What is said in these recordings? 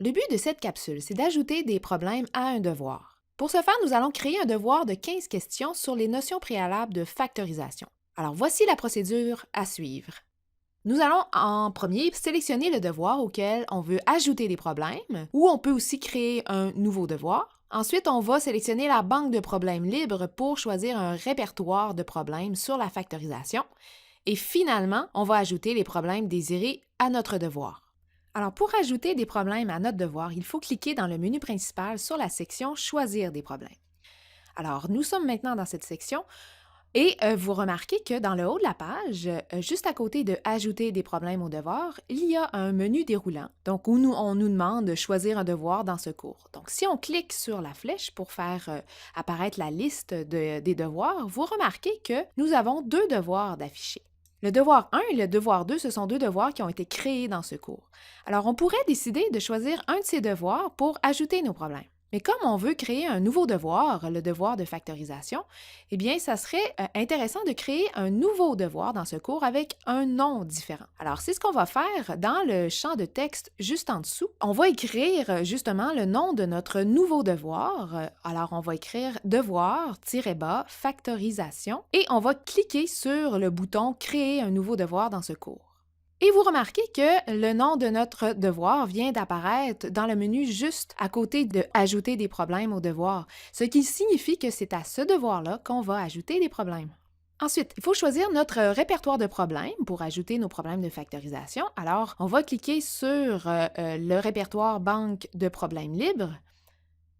Le but de cette capsule, c'est d'ajouter des problèmes à un devoir. Pour ce faire, nous allons créer un devoir de 15 questions sur les notions préalables de factorisation. Alors, voici la procédure à suivre. Nous allons en premier sélectionner le devoir auquel on veut ajouter des problèmes, ou on peut aussi créer un nouveau devoir. Ensuite, on va sélectionner la banque de problèmes libres pour choisir un répertoire de problèmes sur la factorisation. Et finalement, on va ajouter les problèmes désirés à notre devoir. Alors, pour ajouter des problèmes à notre devoir, il faut cliquer dans le menu principal sur la section « Choisir des problèmes ». Alors, nous sommes maintenant dans cette section et vous remarquez que dans le haut de la page, juste à côté de « Ajouter des problèmes au devoir », il y a un menu déroulant, donc où on nous demande de choisir un devoir dans ce cours. Donc, si on clique sur la flèche pour faire apparaître la liste des devoirs, vous remarquez que nous avons deux devoirs d'afficher. Le devoir 1 et le devoir 2, ce sont deux devoirs qui ont été créés dans ce cours. Alors, on pourrait décider de choisir un de ces devoirs pour ajouter nos problèmes. Mais comme on veut créer un nouveau devoir, le devoir de factorisation, eh bien, ça serait intéressant de créer un nouveau devoir dans ce cours avec un nom différent. Alors, c'est ce qu'on va faire dans le champ de texte juste en dessous. On va écrire justement le nom de notre nouveau devoir. Alors, on va écrire devoir-bas factorisation et on va cliquer sur le bouton Créer un nouveau devoir dans ce cours. Et vous remarquez que le nom de notre devoir vient d'apparaître dans le menu juste à côté de « Ajouter des problèmes au devoir », ce qui signifie que c'est à ce devoir-là qu'on va ajouter des problèmes. Ensuite, il faut choisir notre répertoire de problèmes pour ajouter nos problèmes de factorisation. Alors, on va cliquer sur le répertoire banque de problèmes libres.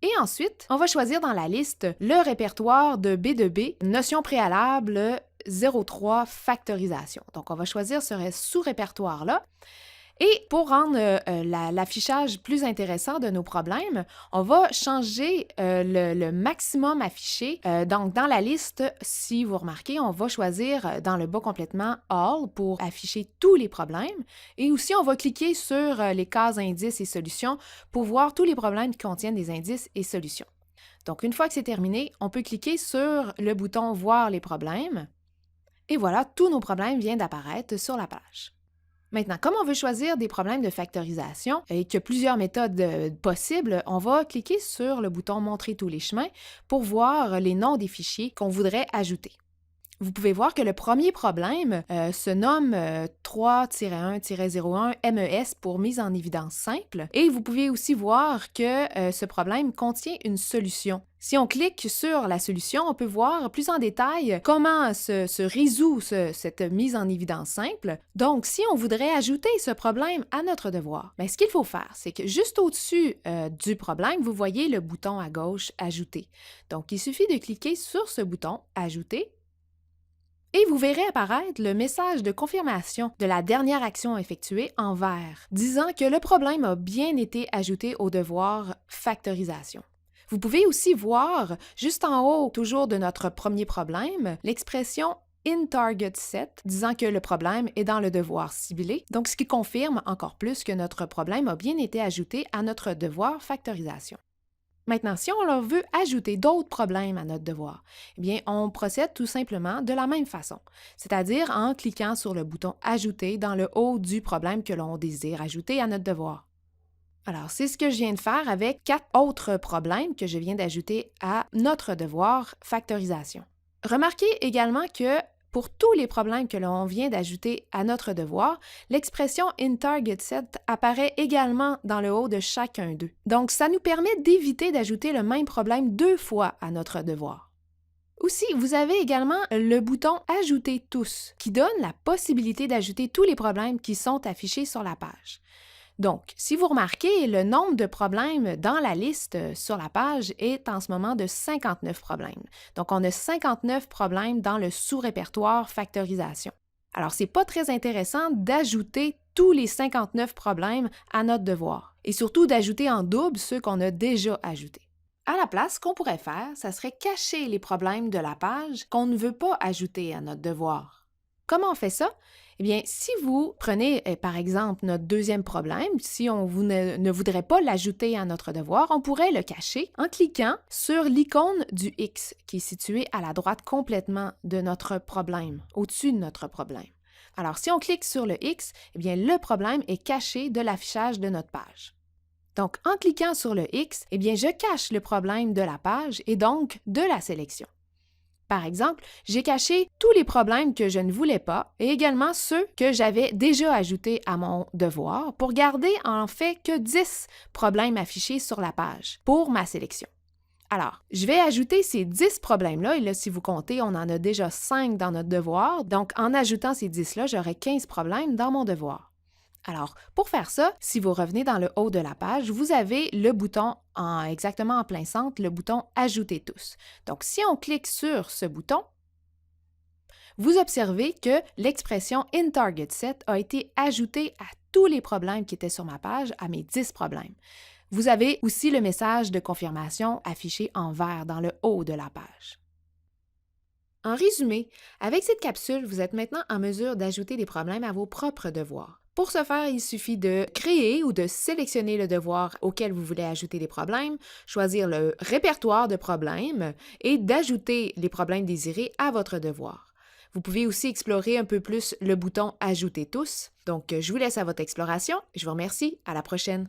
Et ensuite, on va choisir dans la liste le répertoire de B2B, notion préalable 03 factorisation. Donc, on va choisir ce sous-répertoire-là. Et pour rendre l'affichage plus intéressant de nos problèmes, on va changer le maximum affiché. Donc, dans la liste, si vous remarquez, on va choisir dans le bas complètement All pour afficher tous les problèmes. Et aussi, on va cliquer sur les cases indices et solutions pour voir tous les problèmes qui contiennent des indices et solutions. Donc, une fois que c'est terminé, on peut cliquer sur le bouton Voir les problèmes. Et voilà, tous nos problèmes viennent d'apparaître sur la page. Maintenant, comme on veut choisir des problèmes de factorisation et qu'il y a plusieurs méthodes possibles, on va cliquer sur le bouton « Montrer tous les chemins » pour voir les noms des fichiers qu'on voudrait ajouter. Vous pouvez voir que le premier problème se nomme 3-1-01 MES pour mise en évidence simple et vous pouvez aussi voir que ce problème contient une solution. Si on clique sur la solution, on peut voir plus en détail comment se résout cette mise en évidence simple. Donc, si on voudrait ajouter ce problème à notre devoir, ce qu'il faut faire, c'est que juste au-dessus du problème, vous voyez le bouton à gauche « Ajouter ». Donc, il suffit de cliquer sur ce bouton « Ajouter » et vous verrez apparaître le message de confirmation de la dernière action effectuée en vert, disant que le problème a bien été ajouté au devoir factorisation. Vous pouvez aussi voir, juste en haut, toujours de notre premier problème, l'expression in target set, disant que le problème est dans le devoir ciblé, donc ce qui confirme encore plus que notre problème a bien été ajouté à notre devoir factorisation. Maintenant, si on leur veut ajouter d'autres problèmes à notre devoir, eh bien, on procède tout simplement de la même façon, c'est-à-dire en cliquant sur le bouton « Ajouter » dans le haut du problème que l'on désire ajouter à notre devoir. Alors, c'est ce que je viens de faire avec 4 autres problèmes que je viens d'ajouter à notre devoir factorisation. Remarquez également que pour tous les problèmes que l'on vient d'ajouter à notre devoir, l'expression in target set apparaît également dans le haut de chacun d'eux. Donc, ça nous permet d'éviter d'ajouter le même problème 2 fois à notre devoir. Aussi, vous avez également le bouton « Ajouter tous » qui donne la possibilité d'ajouter tous les problèmes qui sont affichés sur la page. Donc, si vous remarquez, le nombre de problèmes dans la liste sur la page est en ce moment de 59 problèmes. Donc, on a 59 problèmes dans le sous-répertoire factorisation. Alors, ce n'est pas très intéressant d'ajouter tous les 59 problèmes à notre devoir et surtout d'ajouter en double ceux qu'on a déjà ajoutés. À la place, ce qu'on pourrait faire, ça serait cacher les problèmes de la page qu'on ne veut pas ajouter à notre devoir. Comment on fait ça? Eh bien, si vous prenez, par exemple, notre deuxième problème, si on ne voudrait pas l'ajouter à notre devoir, on pourrait le cacher en cliquant sur l'icône du X qui est située à la droite complètement de notre problème, au-dessus de notre problème. Alors, si on clique sur le X, eh bien, le problème est caché de l'affichage de notre page. Donc, en cliquant sur le X, eh bien, je cache le problème de la page et donc de la sélection. Par exemple, j'ai caché tous les problèmes que je ne voulais pas et également ceux que j'avais déjà ajoutés à mon devoir pour garder en fait que 10 problèmes affichés sur la page pour ma sélection. Alors, je vais ajouter ces 10 problèmes-là, et là, si vous comptez, on en a déjà 5 dans notre devoir, donc en ajoutant ces 10-là, j'aurai 15 problèmes dans mon devoir. Alors, pour faire ça, si vous revenez dans le haut de la page, vous avez le bouton exactement en plein centre, le bouton « Ajouter tous ». Donc, si on clique sur ce bouton, vous observez que l'expression « In Target Set » a été ajoutée à tous les problèmes qui étaient sur ma page, à mes 10 problèmes. Vous avez aussi le message de confirmation affiché en vert dans le haut de la page. En résumé, avec cette capsule, vous êtes maintenant en mesure d'ajouter des problèmes à vos propres devoirs. Pour ce faire, il suffit de créer ou de sélectionner le devoir auquel vous voulez ajouter des problèmes, choisir le répertoire de problèmes et d'ajouter les problèmes désirés à votre devoir. Vous pouvez aussi explorer un peu plus le bouton « Ajouter tous ». Donc, je vous laisse à votre exploration. Je vous remercie. À la prochaine.